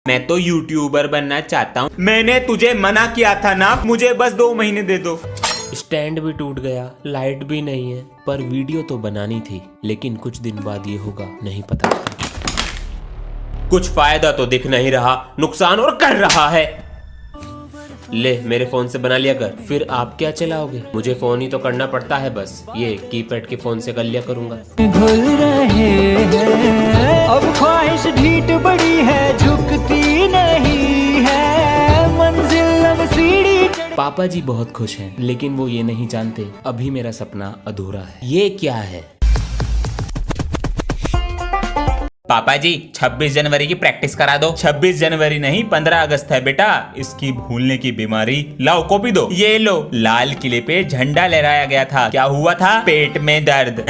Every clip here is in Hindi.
मैं तो यूट्यूबर बनना चाहता हूँ। मैंने तुझे मना किया था ना, मुझे बस 2 महीने दे दो। स्टैंड भी टूट गया, लाइट भी नहीं है, पर वीडियो तो बनानी थी। लेकिन कुछ दिन बाद ये होगा नहीं पता। कुछ फायदा तो दिख नहीं रहा, नुकसान और कर रहा है। ले मेरे फोन से बना लिया कर। फिर आप क्या चलाओगे? मुझे फोन ही तो करना पड़ता है, बस ये कीपैड के फोन से कर लिया करूंगा। घुल रहे हैं अब ख्वाहिश ढीठ बड़ी है, झुकती नहीं है मंजिल अब सीढ़ी। पापा जी बहुत खुश हैं, लेकिन वो ये नहीं जानते अभी मेरा सपना अधूरा है। ये क्या है? पापा जी 26 जनवरी की प्रैक्टिस करा दो। 26 जनवरी नहीं 15 अगस्त है बेटा, इसकी भूलने की बीमारी। लाओ कॉपी दो। ये लो, लाल किले पे झंडा लहराया गया था, क्या हुआ था? पेट में दर्द।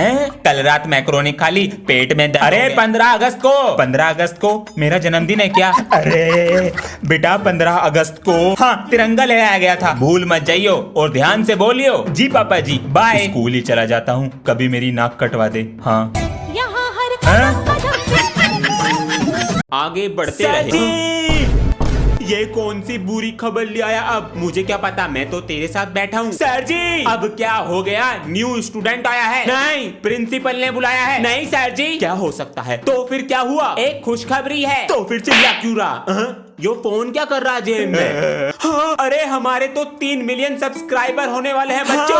कल रात मैक्रोनी खा ली, पेट में दर्द। अरे 15 अगस्त को, 15 अगस्त को मेरा जन्मदिन है क्या? अरे बेटा 15 अगस्त को हाँ तिरंगा लहराया गया था। भूल मत जाइयो और ध्यान से बोलियो। जी पापा जी, बाय। स्कूल ही चला जाता हूँ, कभी मेरी नाक कटवा दे। हाँ आगे बढ़ते रहे। ये कौन सी बुरी खबर ले आया अब? मुझे क्या पता, मैं तो तेरे साथ बैठा हूँ। सर जी अब क्या हो गया? न्यू स्टूडेंट आया है? नहीं, प्रिंसिपल ने बुलाया है। नहीं सर जी। क्या हो सकता है? तो फिर क्या हुआ? एक खुशखबरी है। तो फिर चिल्ला क्यों रहा? यो फोन क्या कर रहा है जेब में? हाँ, अरे हमारे तो 3 मिलियन सब्सक्राइबर होने वाले हैं बच्चों।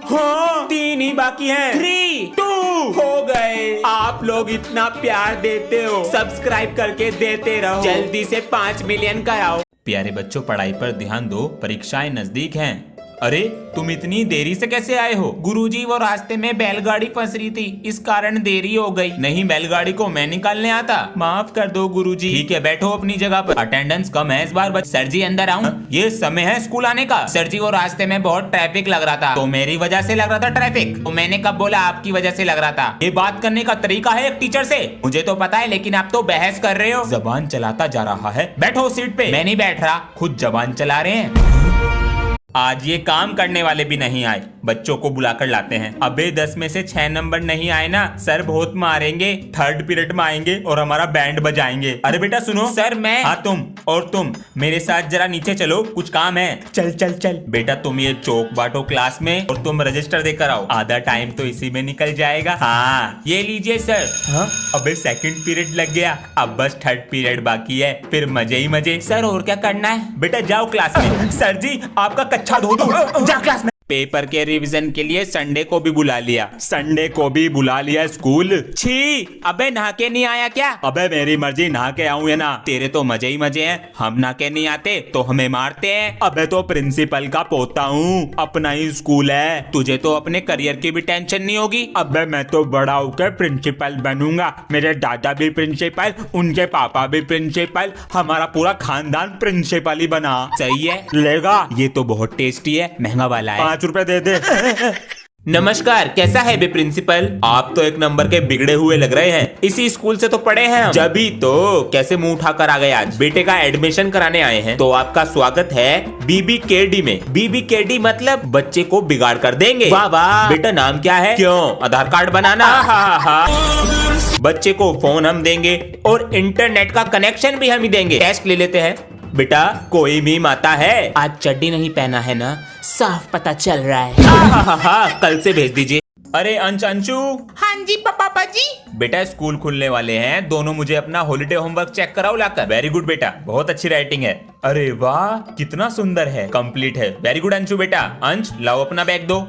हाँ 3 ही बाकी हैं। 3, 2 हो गए। आप लोग इतना प्यार देते हो, सब्सक्राइब करके देते रहो। जल्दी से 5 मिलियन का आओ। प्यारे बच्चों पढ़ाई पर ध्यान दो, परीक्षाएं नजदीक हैं। अरे तुम इतनी देरी से कैसे आए हो? गुरुजी वो रास्ते में बैलगाड़ी फंस रही थी, इस कारण देरी हो गई। नहीं बैलगाड़ी को मैं निकालने आता। माफ कर दो गुरुजी। ठीक है बैठो अपनी जगह पर। अटेंडेंस कम है इस बार। सर जी अंदर आऊं? ये समय है स्कूल आने का। सर जी वो रास्ते में बहुत ट्रैफिक लग रहा था। तो मेरी वजह से लग रहा था ट्रैफिक? तो मैंने कब बोला आपकी वजह से लग रहा था? ये बात करने का तरीका है एक टीचर से? मुझे तो पता है, लेकिन आप तो बहस कर रहे हो। जबान चलाता जा रहा है। बैठो सीट पे। मैं नहीं बैठ रहा, खुद जबान चला रहे हैं। आज ये काम करने वाले भी नहीं आए, बच्चों को बुलाकर लाते हैं। अबे 10 में से 6 नंबर नहीं आए ना, सर बहुत मारेंगे। 3rd पीरियड में आएंगे और हमारा बैंड बजाएंगे। अरे बेटा सुनो। सर मैं। हाँ तुम, और तुम मेरे साथ जरा नीचे चलो, कुछ काम है। चल चल चल। बेटा तुम ये चौक बांटो क्लास में और तुम रजिस्टर देकर आओ, आधा टाइम तो इसी में निकल जाएगा। हाँ ये लीजिए सर। हाँ अबे 2nd पीरियड लग गया, अब बस 3rd पीरियड बाकी है, फिर मजे ही मजे। सर और क्या करना है? बेटा जाओ क्लास में। सर जी आपका कच्चा धो दो, जा क्लास में। पेपर के रिवीजन के लिए संडे को भी बुला लिया। संडे को भी बुला लिया स्कूल। छी अबे नहा के नहीं आया क्या? अबे मेरी मर्जी, नहा के आऊं या ना, तेरे तो मजे ही मजे हैं। हम नहा के नहीं आते तो हमें मारते हैं। अबे तो प्रिंसिपल का पोता हूँ, अपना ही स्कूल है, तुझे तो अपने करियर की भी टेंशन नहीं होगी। अबे मैं तो बड़ा होकर प्रिंसिपल बनूंगा, मेरे दादा भी प्रिंसिपल, उनके पापा भी प्रिंसिपल, हमारा पूरा खानदान प्रिंसिपल ही बना। सही है, लेगा? ये तो बहुत टेस्टी है, महंगा वाला है, 5 रुपए दे दे। नमस्कार, कैसा है बे प्रिंसिपल? आप तो एक नंबर के बिगड़े हुए लग रहे हैं। इसी स्कूल से तो पढ़े हैं हम। जभी तो कैसे मुंह उठाकर आ गए आज? बेटे का एडमिशन कराने आए हैं, तो आपका स्वागत है BBKD में। BBKD मतलब बच्चे को बिगाड़ कर देंगे। वाह वाह। बेटा नाम क्या है? क्यों आधार कार्ड बनाना? बच्चे को फोन हम देंगे और इंटरनेट का कनेक्शन भी हम ही देंगे। टेस्ट ले लेते हैं। बेटा कोई भी माता है? आज चड्डी नहीं पहना है ना, साफ पता चल रहा है। कल से भेज दीजिए। अरे अंशु। हाँ जी पापा जी। बेटा स्कूल खुलने वाले हैं, दोनों मुझे अपना हॉलिडे होमवर्क चेक कराओ लाकर। वेरी गुड बेटा, बहुत अच्छी राइटिंग है। अरे वाह कितना सुंदर है, कंप्लीट है। वेरी गुड अंशु बेटा। अंश लाओ अपना बैग दो।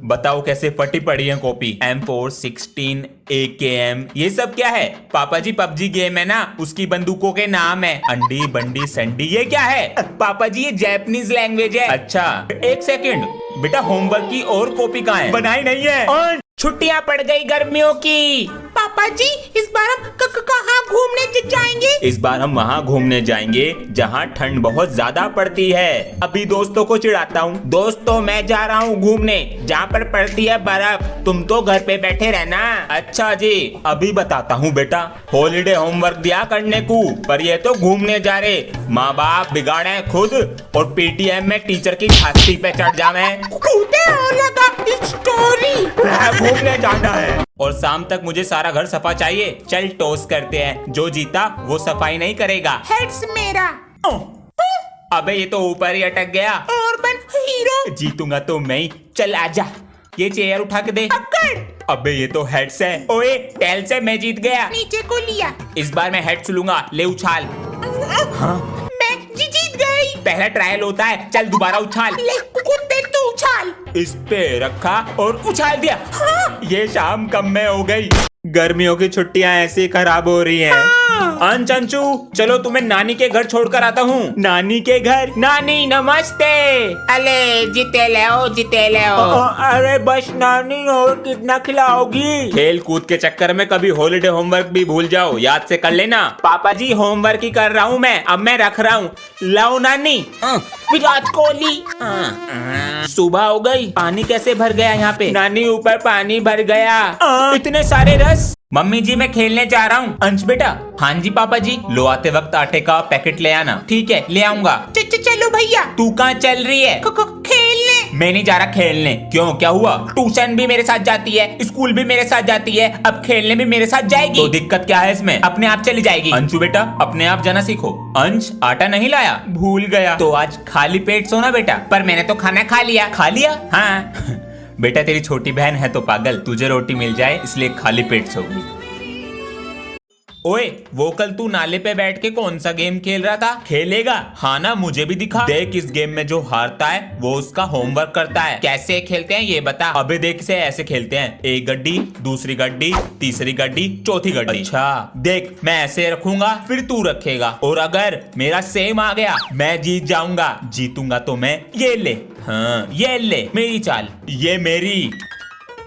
बताओ कैसे फटी पड़ी है कॉपी? M4 16 AKM ये सब क्या है? पापा जी PUBG गेम है ना, उसकी बंदूकों के नाम है। अंडी बंडी संडी। ये क्या है? पापा जी ये जापानीज लैंग्वेज है। अच्छा एक सेकंड बेटा, होमवर्क की और कॉपी कहाँ है? बनाई नहीं है। और छुट्टियां पड़ गई गर्मियों की। पापा जी इस बार हम कहाँ घूमने जाएंगे? इस बार हम वहाँ घूमने जाएंगे जहाँ ठंड बहुत ज्यादा पड़ती है। अभी दोस्तों को चिढ़ाता हूँ। दोस्तों मैं जा रहा हूँ घूमने जहाँ पर पड़ती है बर्फ, तुम तो घर पे बैठे रहना। अच्छा जी अभी बताता हूँ बेटा। हॉलीडे होमवर्क दिया करने को, पर ये तो घूमने जा रहे। माँ बाप बिगाड़े खुद और PTM में टीचर की छाती पे चढ़ जावे। स्टोरी। घूमने जाना है और शाम तक मुझे सारा घर सफा चाहिए। चल टॉस करते हैं, जो जीता वो सफाई नहीं करेगा। हेड्स मेरा। अबे ये तो ऊपर ही अटक गया। और बन हीरो। जीतूंगा तो मैं ही। चल आजा, ये चेयर उठा के दे। अबे ये तो हेड्स है। ओए टेल से मैं जीत गया। नीचे को लिया। इस बार मैं हेड्स लूंगा। ले उछाल। हाँ? मैं जीत गई। पहला ट्रायल होता है। चल दोबारा उछाल। ले कुत्ते तू उछाल। इस पे रखा और उछाल दिया। हाँ? ये शाम कम में हो गई। गर्मियों की छुट्टियां ऐसे खराब हो रही हैं। अंचू चलो तुम्हें नानी के घर छोड़कर आता हूँ। नानी के घर? नानी नमस्ते। अले जीते ले। अरे बस नानी, और कितना खिलाओगी? खेल कूद के चक्कर में कभी हॉलिडे होमवर्क भी भूल जाओ, याद से कर लेना। पापा जी होमवर्क ही कर रहा हूँ मैं, अब मैं रख रहा हूँ। लाओ नानी। विराट कोहली। सुबह हो गई, पानी कैसे भर गया यहाँ पे? नानी ऊपर पानी भर गया। इतने सारे रस। मम्मी जी मैं खेलने जा रहा हूँ। अंश बेटा। हाँ जी पापा जी। लो आते वक्त आटे का पैकेट ले आना। ठीक है ले आऊंगा। चलो भैया। तू कहाँ चल रही है? खेलने। मैं नहीं जा रहा खेलने। क्यों, क्या हुआ? ट्यूशन भी मेरे साथ जाती है, स्कूल भी मेरे साथ जाती है, अब खेलने भी मेरे साथ जाएगी। तो दिक्कत क्या है इसमें? अपने आप चली जाएगी। अंशु बेटा अपने आप जाना सीखो। अंश आटा नहीं लाया? भूल गया। तो आज खाली पेट सोना बेटा। पर मैंने तो खाना खा लिया। खा लिया? हाँ। बेटा तेरी छोटी बहन है तो पागल, तुझे रोटी मिल जाए इसलिए खाली पेट सो गई। ओए वो कल तू नाले पे बैठ के कौन सा गेम खेल रहा था? खेलेगा? हाँ ना, मुझे भी दिखा। देख इस गेम में जो हारता है वो उसका होमवर्क करता है। कैसे खेलते हैं ये बता। अबे देख इसे ऐसे खेलते हैं, एक गड्डी, दूसरी गड्डी, तीसरी गड्डी, चौथी गड्डी। अच्छा देख मैं ऐसे रखूंगा फिर तू रखेगा, और अगर मेरा सेम आ गया मैं जीत जाऊंगा। जीतूंगा तो मैं। ये ले। हाँ ये ले मेरी चाल, ये मेरी।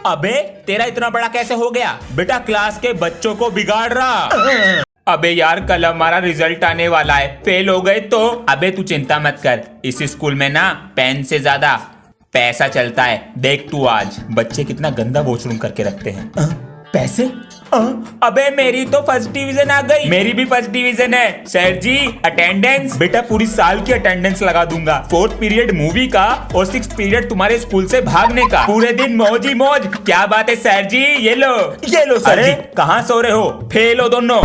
अबे तेरा इतना बड़ा कैसे हो गया? बेटा क्लास के बच्चों को बिगाड़ रहा। अबे यार कल हमारा रिजल्ट आने वाला है, फेल हो गए तो? अबे तू चिंता मत कर, इस स्कूल में ना पेन से ज्यादा पैसा चलता है। देख तू आज बच्चे कितना गंदा वॉशरूम करके रखते हैं। पैसे? अबे मेरी तो फर्स्ट डिवीजन आ गई। मेरी भी फर्स्ट डिवीजन है। सर जी अटेंडेंस। बेटा पूरी साल की अटेंडेंस लगा दूंगा। 4th पीरियड मूवी का और 6th पीरियड तुम्हारे स्कूल से भागने का। पूरे दिन मौज ही मौज। क्या बात है सर जी, ये लो सर जी। कहाँ सो रहे हो? फेल हो दोनों।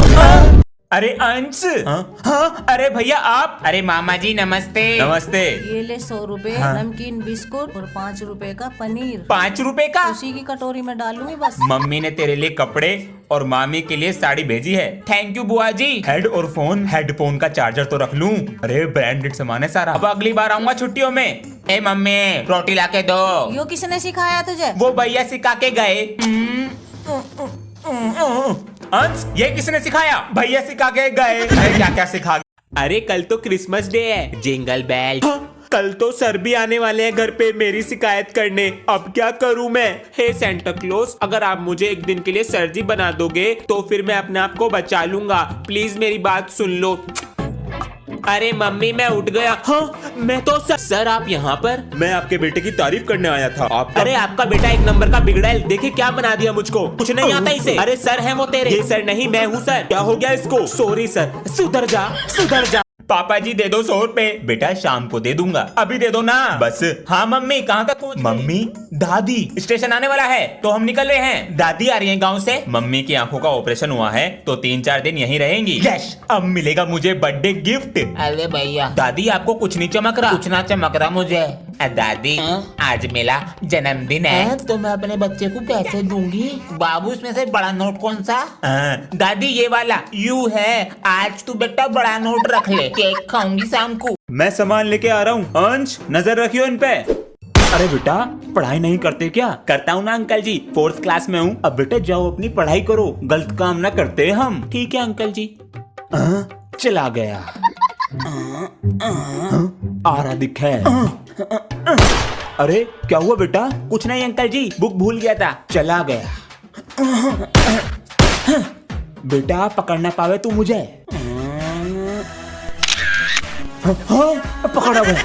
अरे अंश। हाँ अरे भैया आप। अरे मामा जी नमस्ते। नमस्ते। ये ले 100 रुपए नमकीन बिस्कुट और 5 रुपए का पनीर। 5 रुपए का? उसी की कटोरी में डालूंगी बस। मम्मी ने तेरे लिए कपड़े और मामी के लिए साड़ी भेजी है। थैंक यू बुआ जी। हेड और फोन, हेडफोन का चार्जर तो रख लूं। अरे ब्रांडेड सामान है सारा। अब अगली बार आऊंगा छुट्टियों में। ए मम्मी रोटी ला के दो। यो किसने सिखाया तुझे? वो भैया सिखा के गए। अंश ये किसने सिखाया? भैया सिखा के गए। अरे क्या क्या सिखा? अरे कल तो क्रिसमस डे है। Jingle bell. कल तो सर भी आने वाले हैं घर पे मेरी शिकायत करने। अब क्या करूं मैं? हे सेंटा क्लॉज, अगर आप मुझे एक दिन के लिए सर जी बना दोगे तो फिर मैं अपने आप को बचा लूंगा। प्लीज मेरी बात सुन लो। अरे मम्मी मैं उठ गया। हाँ मैं तो सर आप यहाँ पर? मैं आपके बेटे की तारीफ करने आया था। अरे आपका बेटा एक नंबर का बिगड़ा है, देखिए क्या बना दिया मुझको। कुछ नहीं आता इसे। अरे सर है वो तेरे। ये सर नहीं मैं हूँ सर। क्या हो गया इसको? Sorry sir. सुधर जा सुधर जा। पापा जी दे दो 100 रुपए। बेटा शाम को दे दूंगा। अभी दे दो ना बस। हाँ मम्मी कहाँ तक पहुँच? मम्मी दादी स्टेशन आने वाला है तो हम निकल रहे हैं। दादी आ रही है गांव से। मम्मी की आंखों का ऑपरेशन हुआ है तो 3-4 दिन यहीं रहेंगी। यस अब मिलेगा मुझे बर्थडे गिफ्ट। अरे भैया दादी आपको कुछ नहीं चमक रहा? कुछ ना चमक रहा मुझे। दादी आज मेरा जन्मदिन है तो मैं अपने बच्चे को पैसे दूंगी। बाबू इसमें से बड़ा नोट कौन सा? दादी ये वाला यू है। आज तू बेटा बड़ा नोट रख ले, केक खाऊंगी शाम को। मैं सामान लेके आ रहा हूँ। अंश नजर रखियो इन पे। अरे बेटा पढ़ाई नहीं करते क्या? करता हूँ ना अंकल जी, 4th क्लास में हूँ। अब बेटा जाओ अपनी पढ़ाई करो, गलत काम ना करते हम। ठीक है अंकल जी। चला गया। आ रहा दिखा है। अरे क्या हुआ बेटा? कुछ नहीं अंकल जी, बुक भूल गया था। चला गया। बेटा पकड़ ना पावे तू मुझे। पकड़ा गया।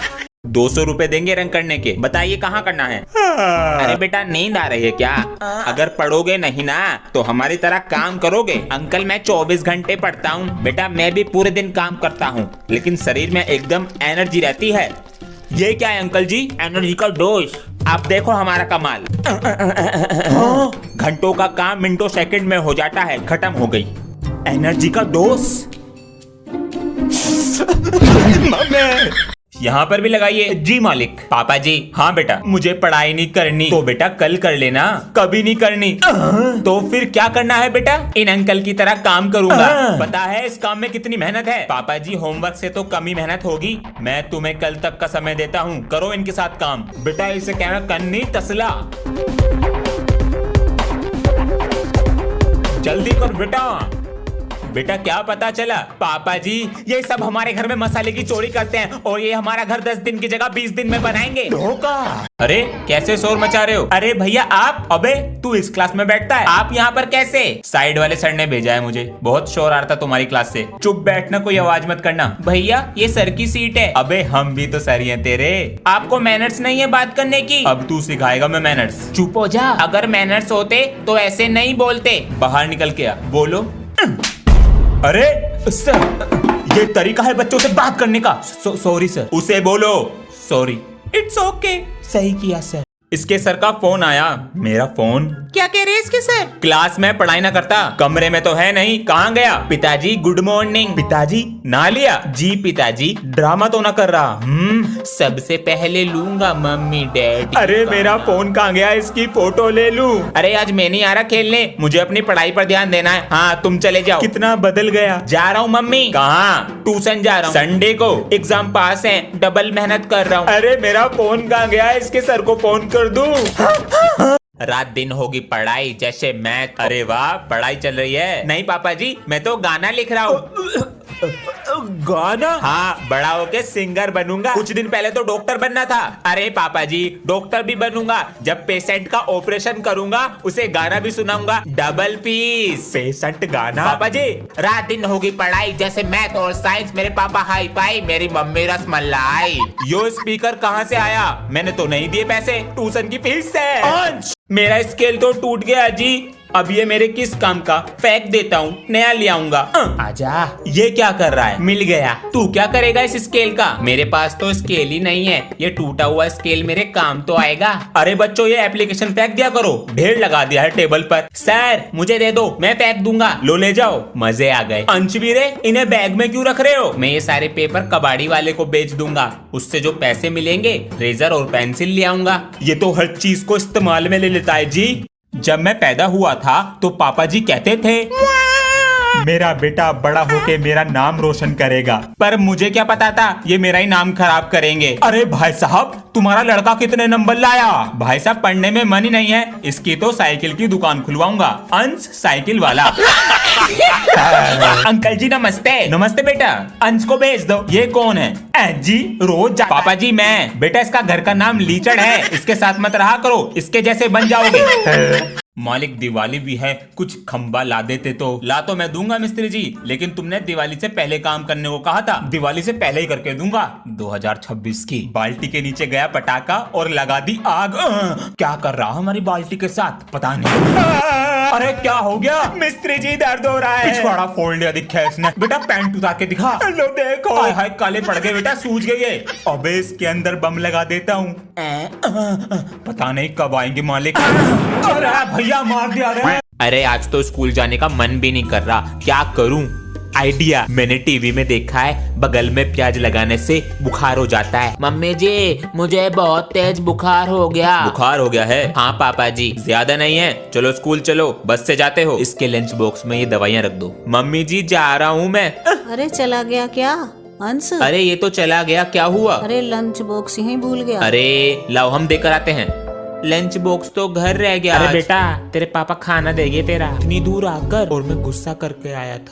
200 रुपए देंगे रंग करने के। बताइए कहाँ करना है? अरे बेटा नींद आ रही है क्या? अगर पढ़ोगे नहीं ना तो हमारी तरह काम करोगे? अंकल मैं 24 घंटे पढ़ता हूँ बेटा। मैं भी पूरे दिन काम करता हूँ लेकिन शरीर में एकदम एनर्जी रहती है। ये क्या है अंकल जी? एनर्जी का डोज। आप देखो हमारा कमाल। हाँ, घंटों का काम मिनटों सेकंड में हो जाता है। खत्म हो गई एनर्जी का डोज। यहाँ पर भी लगाइए। जी मालिक। पापा जी। हाँ बेटा। मुझे पढ़ाई नहीं करनी तो बेटा कल कर लेना। कभी नहीं करनी तो फिर क्या करना है बेटा? इन अंकल की तरह काम करूंगा। पता है इस काम में कितनी मेहनत है? पापा जी होमवर्क से तो कम ही मेहनत होगी। मैं तुम्हें कल तक का समय देता हूँ, करो इनके साथ काम। बेटा इसे कहना कन्नी तसला। जल्दी कर बेटा। बेटा क्या पता चला? पापा जी ये सब हमारे घर में मसाले की चोरी करते हैं और ये हमारा घर 10 दिन की जगह 20 दिन में बनाएंगे। धोखा। अरे कैसे शोर मचा रहे हो? अरे भैया आप। अबे तू इस क्लास में बैठता है, आप यहाँ पर कैसे? साइड वाले सर ने भेजा है मुझे, बहुत शोर आ रहा था तुम्हारी क्लास से। चुप बैठना, कोई आवाज मत करना। भैया ये सर की सीट है। अबे हम भी तो सर ही हैं तेरे। आपको मैनर्स नहीं है बात करने की? अब तू सिखाएगा मैं मैनर्स। चुप हो जा। अगर मैनर्स होते तो ऐसे नहीं बोलते। बाहर निकल के आ, बोलो। अरे सर ये तरीका है बच्चों से बात करने का। Sorry sir. उसे बोलो सॉरी। It's okay. सही किया सर। इसके सर का फोन आया। मेरा फोन? क्या कह रहे हैं इसके सर? क्लास में पढ़ाई ना करता, कमरे में तो है नहीं, कहाँ गया? पिताजी गुड मॉर्निंग। पिताजी ना लिया? जी पिताजी। ड्रामा तो ना कर रहा। सबसे पहले लूंगा मम्मी डैडी। अरे मेरा फोन कहाँ गया? इसकी फोटो ले लूं। अरे आज मैं नहीं आ रहा खेलने, मुझे अपनी पढ़ाई पर ध्यान देना है। हाँ तुम चले जाओ। कितना बदल गया। जा रहा हूँ मम्मी। कहाँ? ट्यूशन जा रहा हूँ। संडे को एग्जाम पास है, डबल मेहनत कर रहा हूँ। अरे मेरा फोन कहाँ गया? इसके सर को फोन कर दूं। रात दिन होगी पढ़ाई जैसे मैथ। अरे वाह पढ़ाई चल रही है। नहीं पापा जी मैं तो गाना लिख रहा हूँ। गाना? हाँ बड़ा होके सिंगर बनूंगा। कुछ दिन पहले तो डॉक्टर बनना था। अरे पापा जी डॉक्टर भी बनूंगा, जब पेशेंट का ऑपरेशन करूंगा उसे गाना भी सुनाऊंगा। Double piece. पेशेंट गाना? पापा जी रात दिन होगी पढ़ाई जैसे मैथ और साइंस। मेरे पापा हाई फाई, मेरी मम्मी रसमलाई। यो स्पीकर कहाँ से आया? मैंने तो नहीं दिए पैसे, ट्यूशन की फीस से। मेरा स्केल तो टूट गया जी। अब ये मेरे किस काम का? फेंक देता हूँ, नया ले आऊंगा। आजा। ये क्या कर रहा है? मिल गया। तू क्या करेगा इस स्केल का? मेरे पास तो स्केल ही नहीं है, ये टूटा हुआ स्केल मेरे काम तो आएगा। अरे बच्चों ये एप्लीकेशन फेंक दिया करो, ढेर लगा दिया है टेबल पर। सर मुझे दे दो, मैं फेंक दूंगा। लो ले जाओ। मजे आ गए। अंशवीरे इन्हें बैग में क्यों रख रहे हो? मैं ये सारे पेपर कबाड़ी वाले को बेच दूंगा, उससे जो पैसे मिलेंगे रेजर और पेंसिल ले आऊंगा। ये तो हर चीज को इस्तेमाल में ले लेता है जी। जब मैं पैदा हुआ था तो पापा जी कहते थे मेरा बेटा बड़ा होके मेरा नाम रोशन करेगा, पर मुझे क्या पता था ये मेरा ही नाम खराब करेंगे। अरे भाई साहब तुम्हारा लड़का कितने नंबर लाया? भाई साहब पढ़ने में मन ही नहीं है, इसकी तो साइकिल की दुकान खुलवाऊंगा, अंश साइकिल वाला। अंकल जी नमस्ते। नमस्ते बेटा, अंश को भेज दो। ये कौन है? जी रोज पापा जी मैं। बेटा इसका घर का नाम लीचड़ है, इसके साथ मत रहा करो, इसके जैसे बन जाओगे। मालिक दिवाली भी है, कुछ खंबा ला देते तो। ला तो मैं दूंगा मिस्त्री जी, लेकिन तुमने दिवाली से पहले काम करने को कहा था। दिवाली से पहले ही करके दूंगा। 2026 की बाल्टी के नीचे गया पटाखा और लगा दी आग। क्या कर रहा हमारी बाल्टी के साथ पता नहीं। अरे क्या हो गया? मिस्त्री जी दर्द हो रहा है। पिछवाड़ा फोड़ लिया दिखा है इसने। बेटा पैंट उतार के दिखा। लो देखो। हाय हाय काले पड़ गए बेटा, सूज गए ये। अबे इसके अंदर बम लगा देता हूँ, पता नहीं कब आएंगे मालिक। अरे भैया मार दिया रे। अरे आज तो स्कूल जाने का मन भी नहीं कर रहा, क्या करूं? आइडिया, मैंने टीवी में देखा है बगल में प्याज लगाने से बुखार हो जाता है। मम्मी जी मुझे बहुत तेज बुखार हो गया। बुखार हो गया है? हाँ पापा जी। ज्यादा नहीं है, चलो स्कूल चलो, बस से जाते हो। इसके लंच बॉक्स में ये दवाइयाँ रख दो। मम्मी जी जा रहा हूँ मैं। अरे चला गया क्या अंश? अरे ये तो चला गया, क्या हुआ? अरे लंच बॉक्स यहीं भूल गया। अरे लाओ हम देकर आते हैं। लंच बॉक्स तो घर रह गया। अरे बेटा तेरे पापा खाना देंगे तेरा, इतनी दूर आकर, और मैं गुस्सा करके आया था।